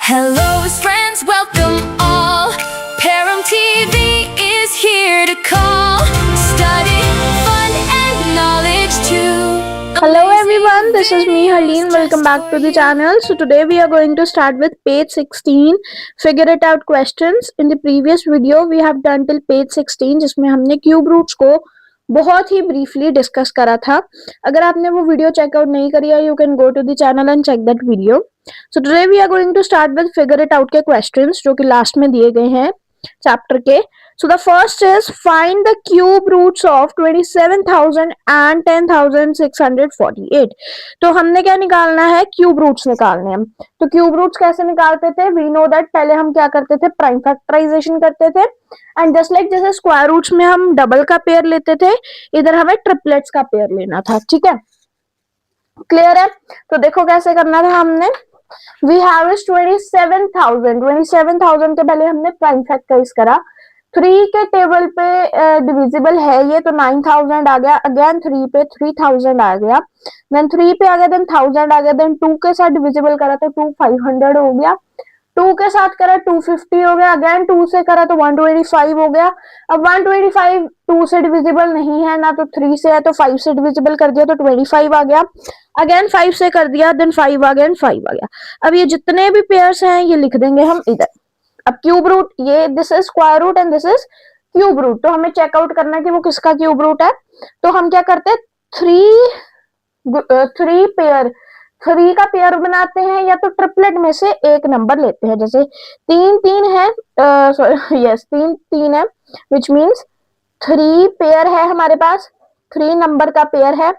Hello friends, welcome all. Param TV is here to call. Study, fun and knowledge too. Hello everyone, this is me Harleen. Welcome back to the channel. So today we are going to start with page 16, figure it out questions. In the previous video we have done till page 16 जिसमें हमने cube roots को बहुत ही briefly discuss करा था. अगर आपने वो video checkout नहीं करी है, you can go to the channel and check that video. So today we are going to start with figure it out के क्वेश्चंस जो कि लास्ट में दिए गए हैं चैप्टर के. So the first is find the cube roots of 27,000 and 10,648. तो हमने क्या निकालना है? क्यूब रूट्स निकालने हैं. तो क्यूब रूट्स कैसे निकालते थे? We know that पहले हम क्या करते थे? प्राइम फैक्टराइजेशन करते थे. एंड जस्ट लाइक जैसे स्क्वायर रूट्स में हम डबल का पेयर लेते थे, इधर हमें ट्रिपलेट्स का पेयर लेना था. ठीक है, क्लियर है? तो देखो कैसे करना था हमने. We have is 27,000 के पहले हमने प्राइम फैक्टराइज करा. 3 के टेबल पे डिविजिबल है ये, तो 9,000 आ गया. अगेन 3 पे 3,000 आ गया, देन 3 पे आ गया, देन 1,000 आ गया, देन 2 के साथ डिविजिबल करा तो 2,500 हो गया. 2 के साथ करा 250 हो गया. अगेन 2 से करा तो 125 हो गया. अब 125 2 से डिविजिबल नहीं है ना, तो 3 से है, तो 5 से डिविजिबल कर दिया तो 25 आ गया. अगेन 5 से कर दिया, देन 5 आ गया एंड 5 आ गया. अब ये जितने भी पेयर्स हैं ये लिख देंगे हम इधर. अब क्यूब रूट, ये this is square root and this is cube root. तो हमें चेकआउट करना है कि वो किसका क्यूब रूट है. तो हम क्या करते हैं, 3 पेयर 3 का पेयर बनाते हैं, या तो ट्रिपलेट में से एक नंबर लेते हैं. जैसे 3 है, यस 3 है, विच मीन्स 3 पेयर है हमारे पास, 3 नंबर का पेयर है,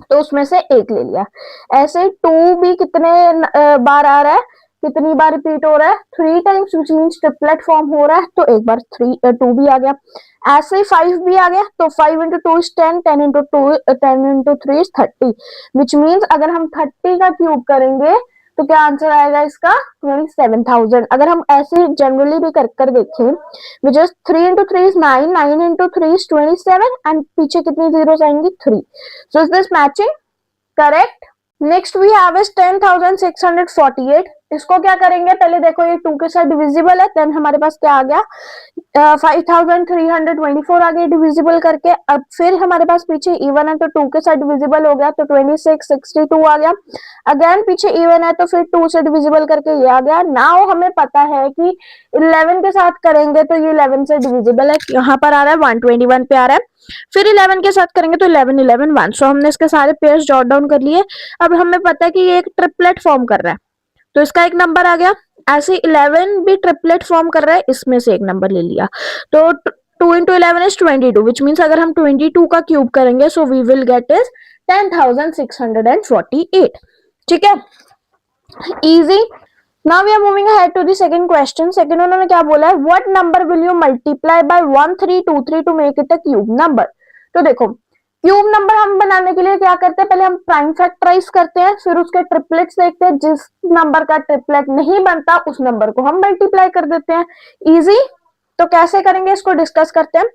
तो उसमें से एक ले लिया. ऐसे 2 भी कितने बार आ रहा है, कितनी बार रिपीट हो रहा है, 3 times, which means triplet form हो रहा है, तो एक बार 2 भी आ गया. ऐसे ही 5 भी आ गया, तो 5 into 2 is 10, 10 into 3 is 30, which means अगर हम 30 का क्यूब करेंगे तो क्या आंसर आएगा इसका? 27,000. अगर हम ऐसे जनरली भी कर देखें, which is 3 into 3 is 9, 9 into 3 is 27, and पीछे कितनी जीरोस आएंगी? 3. So is this matching? Correct. Next we have is 10,648. इसको क्या करेंगे? पहले देखो ये 2 के साथ डिविजिबल है, देन हमारे पास क्या आ गया? 5,324 आ गया डिविजिबल करके. अब फिर हमारे पास पीछे इवन है, तो 2 के साथ डिविजिबल हो गया, तो 2662 आ गया. अगेन पीछे इवन है, तो फिर 2 से डिविजिबल करके ये आ गया. नाउ हमें पता है कि 11 के साथ करेंगे तो ये 11 से डिविजिबल है, यहाँ पर आ रहा है 121 पे आ रहा है. फिर 11 के साथ करेंगे तो 11 11 1. सो हमने इसके सारे पेयर्स जॉट डाउन कर लिए. अब हमें पता है कि ये एक ट्रिपलेट फॉर्म कर रहा है, तो इसका एक नंबर आ गया. ऐसे 11 भी ट्रिपलेट फॉर्म कर रहा है, इसमें से एक नंबर ले लिया. तो 2 into 11 is 22, विच मीन्स अगर हम 22 का क्यूब करेंगे, so we will get is 10,648. ठीक है, easy. Now we are moving ahead to the second question. Second उन्होंने क्या बोला है? What number will you multiply by 1323 to make it a cube number. तो देखो, क्यूब नंबर हम बनाने के लिए क्या करते हैं? पहले हम प्राइम फैक्टराइज करते हैं, फिर उसके ट्रिपलेट्स देखते हैं. जिस नंबर का ट्रिपलेट नहीं बनता उस नंबर को हम मल्टीप्लाई कर देते हैं. इजी. तो कैसे करेंगे इसको डिस्कस करते हैं.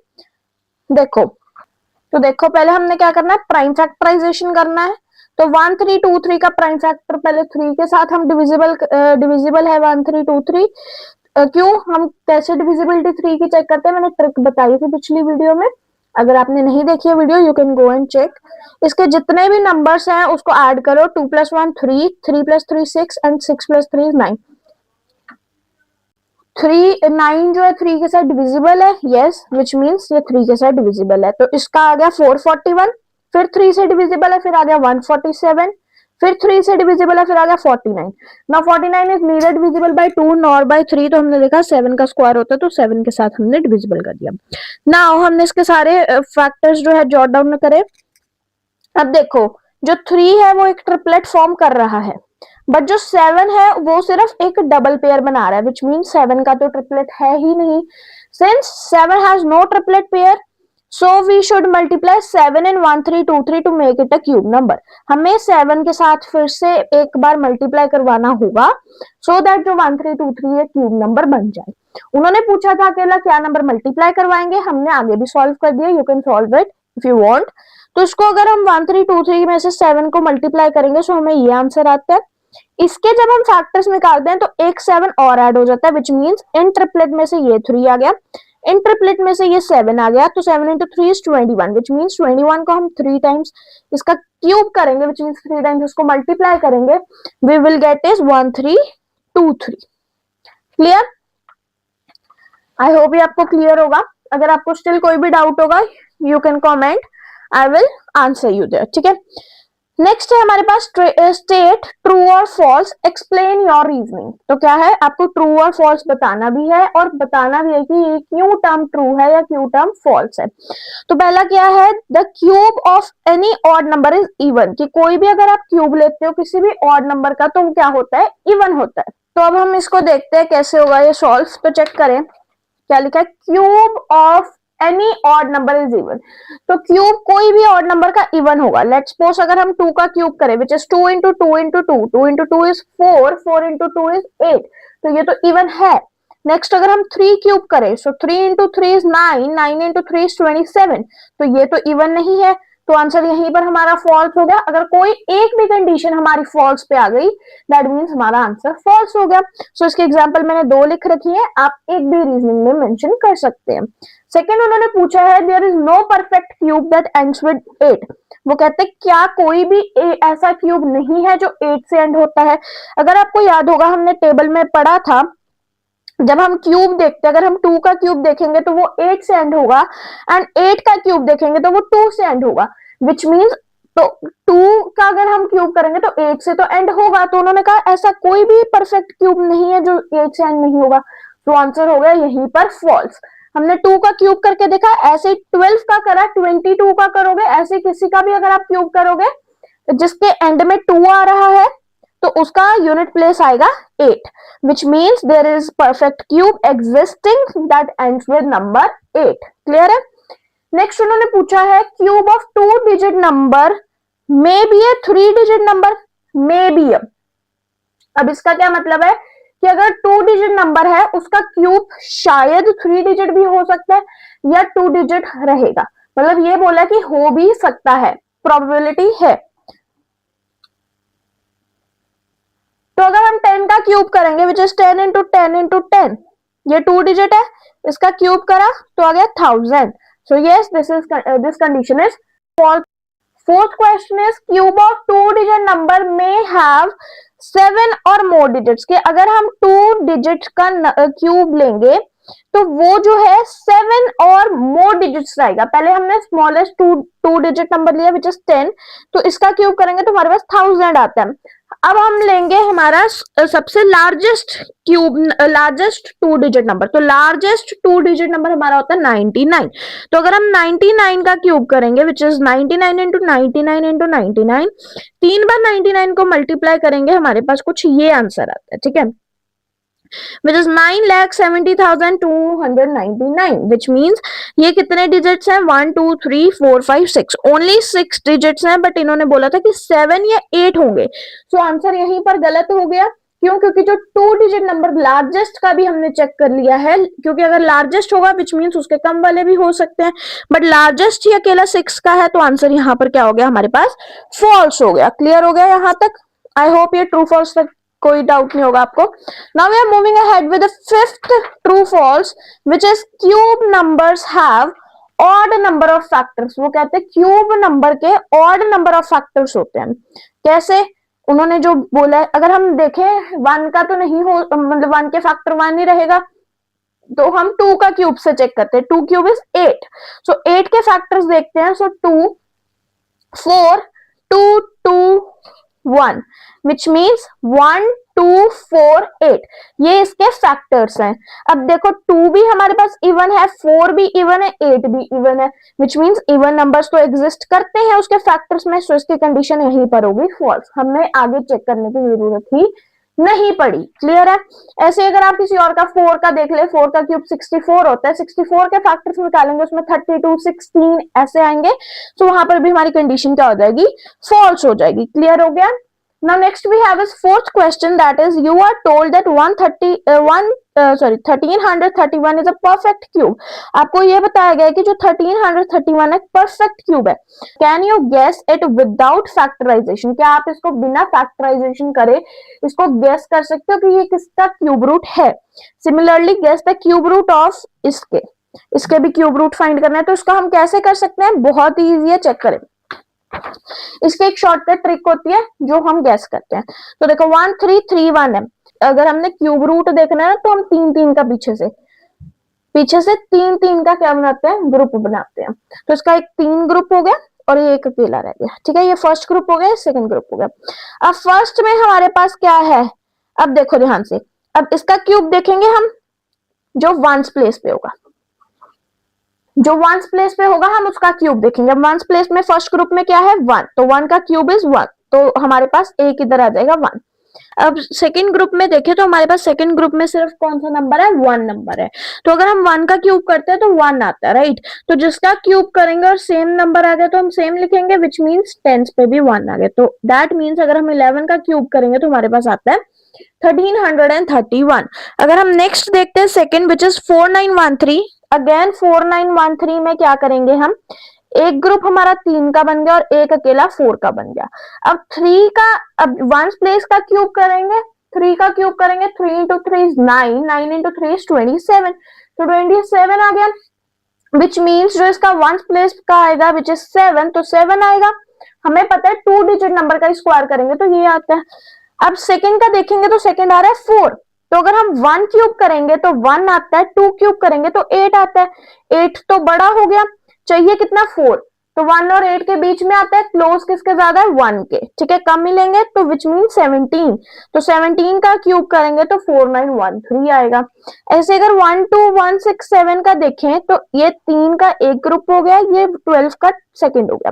देखो, तो देखो पहले हमने क्या करना है? प्राइम फैक्टराइजेशन करना है. तो 1323 का प्राइम फैक्टर पहले 3 के साथ हम डिविजिबल है 1323. क्यों? हम कैसे डिविजिबिलिटी 3 की चेक करते हैं, मैंने ट्रिक बताई थी पिछली वीडियो में. अगर आपने नहीं देखी है video, you can go and check. इसके जितने भी नंबर्स हैं उसको ऐड करो. 2 + 1 3, 3 + 3 6 एंड 6 + 3 is 9. 9 जो है 3 के साथ डिविजिबल है, यस, विच मीन्स ये 3 के साथ डिविजिबल है. तो इसका आ गया 441. फिर 3 से डिविजिबल है, फिर आ गया 147. फिर 3 से डिविजिबल है, फिर आ गया 49. Now 49 is neither divisible by 2 nor bye 3. तो हमने देखा 7 का स्क्वायर होता है, तो 7 के साथ हमने डिविजिबल कर दिया. नाउ हमने इसके सारे फैक्टर्स जो है जॉट डाउन करें. अब देखो, जो 3 है वो एक ट्रिपलेट फॉर्म कर रहा है, बट जो 7 है वो सिर्फ एक डबल पेयर बना रहा है, विच मीन्स 7 का तो ट्रिपलेट है ही नहीं. Since 7 has no triplet pair, so we should multiply 7 in 1323 to make it a cube number. हमें 7 के साथ फिर से एक बार मल्टीप्लाई करवाना होगा, सो दैट जो 1323 एक क्यूब नंबर बन जाए. उन्होंने पूछा था अकेला क्या नंबर मल्टीप्लाई करवाएंगे, हमने आगे भी सॉल्व कर दिया. You can solve it if you want. तो इसको अगर हम 1323 में से 7 को मल्टीप्लाई करेंगे, सो हमें ये आंसर आता है. इसके जब हम फैक्टर्स निकालते हैं तो एक 7 और ऐड हो जाता है, विच मीन्स इन ट्रिपलेट में से ये 3 आ गया, इन ट्रिपलेट में से ये 7 आ गया, तो 7 into 3 is 21, विच मीन्स 21 को हम 3 टाइम्स इसका क्यूब करेंगे, विच मीन्स 3 टाइम्स इसको मल्टीप्लाई करेंगे, we will get is 1323। Clear? I hope ये आपको क्लियर होगा। अगर आपको स्टिल कोई भी डाउट होगा you can comment, I will answer you there. ठीक है, नेक्स्ट है हमारे पास स्टेट ट्रू और फॉल्स, एक्सप्लेन योर रीजनिंग। तो क्या है, आपको ट्रू और फॉल्स बताना भी है और बताना भी है कि ये क्यों टर्म ट्रू है या क्यों टर्म फॉल्स है। तो पहला क्या है, the cube of any odd number is even, कि कोई भी अगर आप क्यूब लेते हो किसी भी ऑड नंबर का तो वो क्या होता है, इवन होता है। तो अब हम इसको देखते हैं कैसे होगा ये सॉल्व। तो चेक करें क्या लिखा है, cube of any odd number is even. तो क्यूब कोई भी ऑड नंबर का इवन होगा। लेट्स सपोज अगर हम 2 का क्यूब करें which is 2 into 2 into 2, 2 into 2 is 4, 4 into 2 is 8, तो ये तो इवन है। नेक्स्ट अगर हम 3 क्यूब करें, सो 3 into 3 is 9, 9 into 3 is 27, तो ये तो इवन नहीं है, तो आंसर यहीं पर हमारा फॉल्स हो गया। अगर कोई एक भी कंडीशन हमारी फॉल्स पे आ गई दैट मीन्स हमारा आंसर फॉल्स हो गया। सो इसके एग्जांपल मैंने 2 लिख रखी है, आप एक भी रीजनिंग में मेंशन कर सकते हैं। सेकंड उन्होंने पूछा है there is no perfect cube that ends with 8। वो कहते हैं क्या कोई भी ऐसा क्यूब नहीं है जो 8 से एंड होता है। अगर आपको याद होगा हमने टेबल में पढ़ा था, जब हम क्यूब देखते हैं, अगर हम 2 का क्यूब देखेंगे तो वो 8 से एंड होगा, एंड 8 का क्यूब देखेंगे तो वो 2 से एंड होगा, विच मीन्स तो 2 का अगर हम क्यूब करेंगे तो 8 से तो एंड होगा। तो उन्होंने कहा ऐसा कोई भी परफेक्ट क्यूब नहीं है जो 8 से एंड नहीं होगा, तो आंसर हो गया यहीं पर फॉल्स। हमने 2 का क्यूब करके देखा, ऐसे 12 का करा, 22 का करोगे, ऐसे किसी का भी अगर आप क्यूब करोगे जिसके एंड में 2 आ रहा है तो उसका यूनिट प्लेस आएगा 8, which means there is perfect cube existing that ends with number 8। Clear है? नेक्स्ट उन्होंने पूछा है cube of 2 digit number may be A 3 digit number, may be. अब इसका क्या मतलब है कि अगर 2 डिजिट नंबर है उसका क्यूब शायद 3 डिजिट भी हो सकता है या 2 डिजिट रहेगा, मतलब ये बोला कि हो भी सकता है, प्रोबेबिलिटी है। तो अगर हम 10 का क्यूब करेंगे विच इज 10 into 10 into 10, ये 2 डिजिट है, इसका क्यूब करा तो आ गया 1000। So yes this condition is false. Fourth question is cube of 2 digit number में हैव 7 और मोर डिजिट्स, के अगर हम 2 डिजिट का क्यूब लेंगे तो वो जो है 7 और मोर डिजिट्स आएगा। पहले हमने स्मॉलेस्ट 2 डिजिट नंबर लिया विच इज 10, तो इसका क्यूब करेंगे तो हमारे पास 1000 आता है। अब हम लेंगे हमारा सबसे largest cube, largest 2 digit number, तो लार्जेस्ट 2 डिजिट नंबर हमारा होता है 99। तो अगर हम 99 का क्यूब करेंगे विच इज 99 into 99 into 99, 3 बार 99 को मल्टीप्लाई करेंगे हमारे पास कुछ ये आंसर आता है। ठीक है, which is 9,70,299, which means ये कितने डिजिट्स हैं, 1 2 3 4 5 6, ओनली 6 डिजिट्स हैं, बट इन्होंने बोला था कि 7 या 8 होंगे। सो आंसर यहीं पर गलत हो गया। क्यों? क्योंकि जो 2 डिजिट नंबर लार्जेस्ट का भी हमने चेक कर लिया है, क्योंकि अगर लार्जेस्ट होगा विच मीन्स उसके कम वाले भी हो सकते हैं, बट लार्जेस्ट ही अकेला 6 का है, तो आंसर यहाँ पर क्या हो गया हमारे पास, फॉल्स हो गया। क्लियर हो गया यहाँ तक? आई होप ये ट्रू फॉल्स तक कोई डाउट नहीं होगा आपको। Now we are moving ahead with the fifth true false which is cube numbers have odd number of factors. वो कहते हैं क्यूब नंबर के ऑड नंबर ऑफ फैक्टर्स होते हैं। कैसे? उन्होंने जो बोला है, अगर हम देखें 1 का तो नहीं हो, मतलब 1 के फैक्टर 1 ही रहेगा, तो हम 2 का क्यूब से चेक करते हैं। 2 क्यूब इज 8, सो 8 के फैक्टर्स देखते हैं। सो 2 4 2 2 1, which means 1 2 4 8, ये इसके फैक्टर्स हैं। अब देखो 2 भी हमारे पास इवन है, 4 भी इवन है, 8 भी इवन है, which means इवन नंबर्स तो एग्जिस्ट करते हैं उसके फैक्टर्स में। सो इसकी कंडीशन यहीं पर होगी फॉल्स, हमें आगे चेक करने की जरूरत ही नहीं पड़ी। क्लियर है? ऐसे अगर आप किसी और का 4 का देख ले, 4 का क्यूब 64 होता है, 64 के फैक्टर्स निकालेंगे उसमें 32 16 ऐसे आएंगे, तो वहां पर भी हमारी कंडीशन क्या हो जाएगी, फॉल्स हो जाएगी। क्लियर हो गया? Now next we have is fourth question, that is you are told that 1331 is a perfect cube. आपको ये बताया गया है कि जो 1331 एक perfect cube है. Can you guess it without factorization? क्या आप इसको बिना factorization करे इसको guess कर सकते हो कि ये किसका cube root है? Similarly guess the cube root of इसके भी cube root find करना है, तो इसको हम कैसे कर सकते हैं? बहुत ही easy है, चेक करें. इसकी एक शॉर्टकट ट्रिक होती है जो हम गैस करते हैं. तो देखो 1331 है, अगर हमने क्यूब रूट देखना है तो हम 3 का पीछे से 3 का क्या बनाते हैं? ग्रुप बनाते हैं. तो इसका एक 3 ग्रुप हो गया और ये एक अकेला रह गया. ठीक है, ये फर्स्ट ग्रुप हो गया, सेकंड ग्रुप हो गया. अब फर्स्ट में हमारे पास क्या है? अब देखो ध्यान से, अब इसका क्यूब देखेंगे हम जो वंस प्लेस पे होगा, जो वंस प्लेस पे होगा हम उसका क्यूब देखेंगे. वंस प्लेस में फर्स्ट ग्रुप में क्या है? 1, तो 1 का क्यूब इज 1, तो हमारे पास एक इधर आ जाएगा 1. अब सेकंड ग्रुप में देखें तो हमारे पास सेकंड ग्रुप में सिर्फ कौन सा नंबर है? 1 नंबर है. तो अगर हम 1 का क्यूब करते हैं तो 1 आता है, राइट. तो जिसका क्यूब करेंगे और सेम नंबर आ गया तो हम सेम लिखेंगे, विच मीन्स टेंस पे भी 1 आ गया. तो दैट मीन्स अगर हम 11 का क्यूब करेंगे तो हमारे पास आता है 1331. अगर हम नेक्स्ट देखते हैं सेकंड, विच इज 4913. अगेन 4913 में क्या करेंगे हम? एक ग्रुप हमारा 3 का बन गया और एक अकेला 4 का बन गया. अब 3 का, अब वंस प्लेस का क्यूब करेंगे, 3 का क्यूब करेंगे, 3 into 3 is 9, 9 into 3 is 27, तो 27 आ गया. विच मीन्स जो इसका वंस प्लेस का आएगा विच इज 7, तो 7 आएगा. हमें पता है 2 डिजिट नंबर का स्क्वायर करेंगे तो ये आता है. अब सेकंड का देखेंगे तो सेकंड आ रहा है 4, तो अगर हम 1 क्यूब करेंगे तो 1 आता है, 2 क्यूब करेंगे तो 8 आता है. 8 तो बड़ा हो गया, चाहिए कितना? 4, तो 1 और 8 के बीच में आता है. क्लोज किसके ज्यादा है? 1 के. ठीक है, कम मिलेंगे तो विच मीन 17, तो 17 का क्यूब करेंगे तो 4913 आएगा. ऐसे अगर 1 2 1 6 7 का देखें तो ये 3 का एक ग्रुप हो गया, ये 12 का सेकंड हो गया.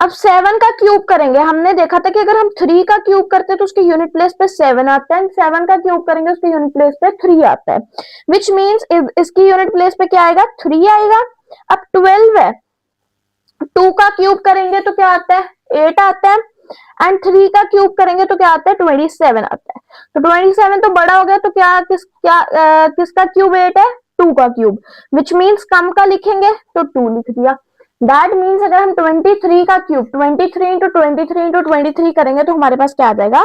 अब 7 का क्यूब करेंगे, हमने देखा था कि अगर हम 3 का क्यूब करते हैं तो उसके यूनिट प्लेस पे 7 आता है, 7 का क्यूब करेंगे उसके यूनिट प्लेस पे 3 आता है. विच मीन्स इसकी यूनिट प्लेस पे क्या आएगा? 3 आएगा. अब 12 है, 2 का क्यूब करेंगे तो क्या आता है? 8 आता है, एंड 3 का क्यूब करेंगे तो क्या आता है? 27 आता है. तो 27 तो बड़ा हो गया, तो किसका क्यूब 8 है? 2 का क्यूब. विच मीन्स कम का लिखेंगे तो 2 लिख दिया. दैट मीन्स अगर हम 23 का क्यूब 23 into 23 into 23 करेंगे तो हमारे पास क्या आ जाएगा?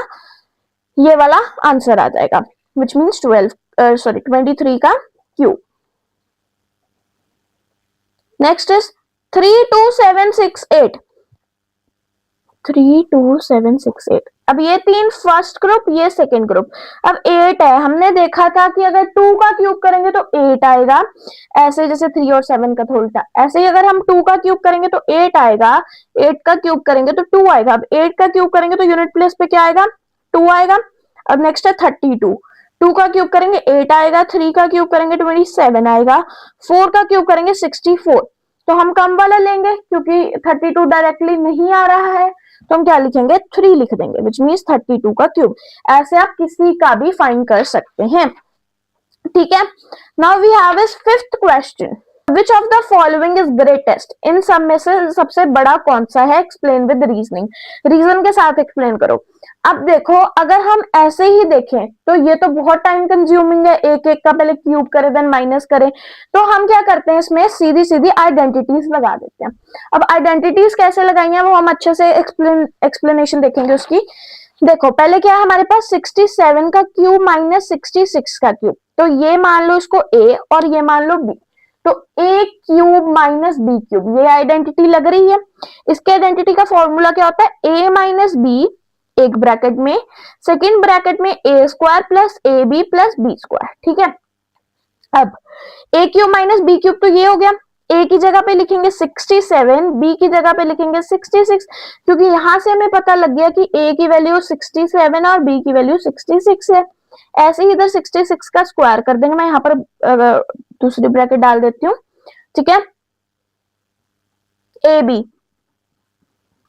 ये वाला आंसर आ जाएगा, विच मीन्स 23 का क्यूब. Next is 32768. 32768. अब ये 3 फर्स्ट ग्रुप, ये सेकंड ग्रुप. अब 8 है, हमने देखा था कि अगर 2 का क्यूब करेंगे तो 8 आएगा, ऐसे जैसे 3 और 7 का था उल्टा. ऐसे ही अगर हम 2 का क्यूब करेंगे तो 8 आएगा, 8 का क्यूब करेंगे तो 2 आएगा. अब 8 का क्यूब करेंगे तो यूनिट प्लेस पे क्या आएगा? 2 आएगा. अब नेक्स्ट है 32. 2 का क्यूब करेंगे 8 आएगा, 3 का क्यूब करेंगे 27 आएगा, 4 का क्यूब करेंगे 64. तो हम कम वाला लेंगे क्योंकि 32 डायरेक्टली नहीं आ रहा है, तो हम क्या लिखेंगे? 3 लिख देंगे, विच मीन्स 32 का क्यूब. ऐसे आप किसी का भी फाइंड कर सकते हैं. ठीक है, now we have is fifth question, which of the following is greatest. इन सब में से सबसे बड़ा कौन सा है? Explain with reasoning. रीजन के साथ एक्सप्लेन करो. अब देखो, अगर हम ऐसे ही देखें तो ये तो बहुत टाइम कंज्यूमिंग है, एक एक का पहले क्यूब करें देन माइनस करें. तो हम क्या करते हैं, इसमें सीधी सीधी आइडेंटिटीज लगा देते हैं. अब आइडेंटिटीज कैसे लगाई हैं वो हम अच्छे से एक्सप्लेनेशन देखेंगे उसकी. देखो पहले क्या है हमारे पास? 67 का क्यूब माइनस 66 का क्यूब. तो ये मान लो इसको ए और ये मान लो बी, तो ए क्यूब माइनस बी क्यूब, ये आइडेंटिटी लग रही है. इसके आइडेंटिटी का फॉर्मूला क्या होता है? ए माइनस बी एक ब्रैकेट में, सेकंड ब्रैकेट में A square plus A B plus B square. ठीक है, अब A cube minus B cube तो ये हो गया. ए की जगह पे लिखेंगे 67, बी की जगह पे लिखेंगे 66, क्योंकि यहां से हमें पता लग गया कि ए की वैल्यू 67 और बी की वैल्यू 66 है. ऐसे ही इधर 66 का स्क्वायर कर देंगे. मैं यहाँ पर दूसरी ब्रैकेट डाल देती हूँ. ठीक है, A B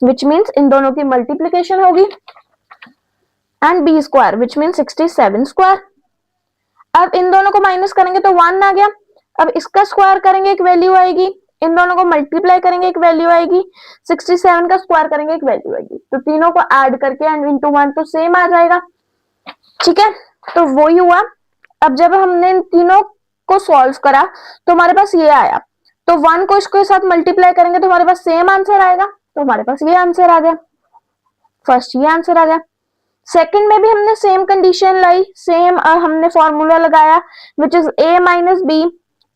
which means in दोनों की मल्टीप्लीकेशन होगी, and B square which means 67 square. अब इन दोनों को माइनस करेंगे तो 1 आ गया. अब इसका स्क्वायर करेंगे, एक वैल्यू आएगी, इन दोनों को मल्टीप्लाई करेंगे एक वैल्यू आएगी, 67 का स्क्वायर करेंगे एक वैल्यू आएगी, तो तीनों को ऐड करके एंड इनटू 1 तो सेम आ जाएगा। ठीक है, तो वो ही हुआ। अब जब हमने इन तीनों को सॉल्व करा तो हमारे पास ये आया, तो 1 को इसके साथ मल्टीप्लाई करेंगे तो हमारे पास सेम आंसर आएगा, तो हमारे पास ये आंसर आ गया, फर्स्ट ये आंसर आ गया। सेकंड में भी हमने सेम कंडीशन लाई, सेम हमने फॉर्मूला लगाया which is a minus B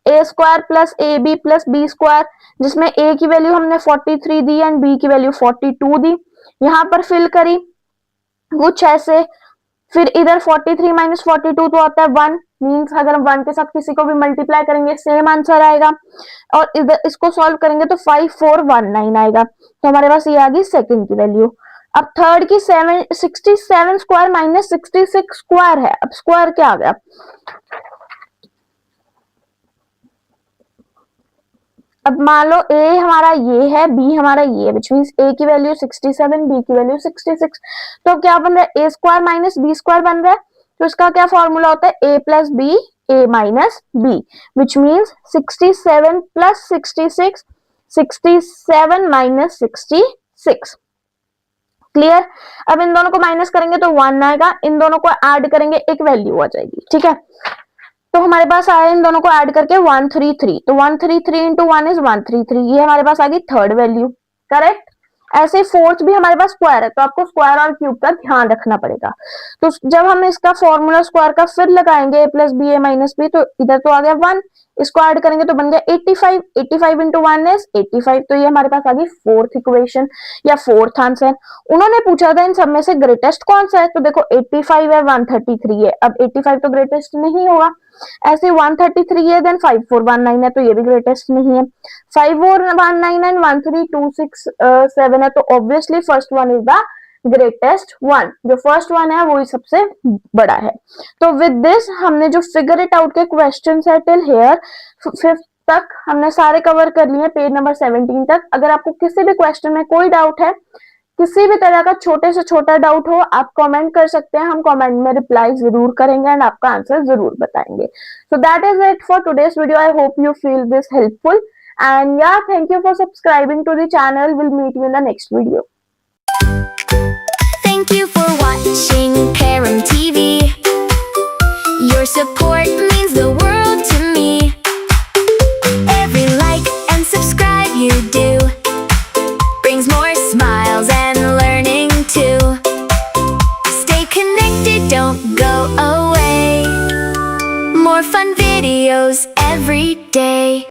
A square plus A B plus B square, जिसमें a की वैल्यू हमने 43 दी एंड b की वैल्यू 42 दी, यहाँ पर फिल करी कुछ ऐसे। फिर इधर 43 माइनस 42 तो आता है 1, मीन्स अगर हम 1 के साथ किसी को भी मल्टीप्लाई करेंगे सेम आंसर आएगा, और इधर इसको सॉल्व करेंगे तो 5419 आएगा, तो हमारे पास ये आ गई सेकंड की वैल्यू। अब थर्ड की 67 स्क्वायर माइनस 66 स्क्वायर है, अब स्क्वायर क्या आ गया, अब मान लो a हमारा ये है, b हमारा ये है, विच मीन्स a की वैल्यू 67, b की वैल्यू 66, तो क्या बन रहा है a square minus b square बन रहा है, तो इसका क्या फॉर्मूला होता है a plus b a minus b, which means 67 plus 66, 67 minus 66। Clear, अब इन दोनों को माइनस करेंगे तो 1 आएगा, इन दोनों को ऐड करेंगे एक वैल्यू आ जाएगी। ठीक है, तो हमारे पास आया इन दोनों को ऐड करके 133, तो 133 इंटू 1 इज 133, ये हमारे पास आ गई थर्ड वैल्यू, करेक्ट। ऐसे फोर्थ भी हमारे पास स्क्वायर है, तो आपको स्क्वायर और क्यूब का ध्यान रखना पड़ेगा। तो जब हम इसका फॉर्मूला स्क्वायर का फिर लगाएंगे a plus B A minus B, तो इधर तो आ गया 1, इसको ऐड करेंगे तो बन गया 85, 85 इंटू 1 इज 85, तो ये हमारे पास आ गई फोर्थ इक्वेशन या फोर्थ आंसर। उन्होंने पूछा था इन सब में से ग्रेटेस्ट कौन सा है, तो देखो 85 है 133 है, अब 85 तो ग्रेटेस्ट नहीं होगा, ऐसे 133 है देन 5419 है, तो ये भी ग्रेटेस्ट नहीं है, 5419 एंड 13267 है, तो obviously first one is the greatest one, जो फर्स्ट वन है वही सबसे बड़ा है। तो विद दिस हमने जो फिगर इट आउट के क्वेश्चंस है टिल हियर 5th तक हमने सारे कवर कर लिए, पेज नंबर 17 तक। अगर आपको किसी भी क्वेश्चन में कोई डाउट है, किसी भी तरह का छोटे से छोटा डाउट हो, आप कमेंट कर सकते हैं, हम कमेंट में रिप्लाई जरूर करेंगे एंड आपका आंसर जरूर बताएंगे। So that is it for today's video, I hope you feel this helpful and yeah thank you for subscribing to the channel, will meet you in the next video. Thank you for watching Param TV. Your support means the world to me. Every like and subscribe you do brings more smiles and learning too. Stay connected, don't go away. More fun videos every day.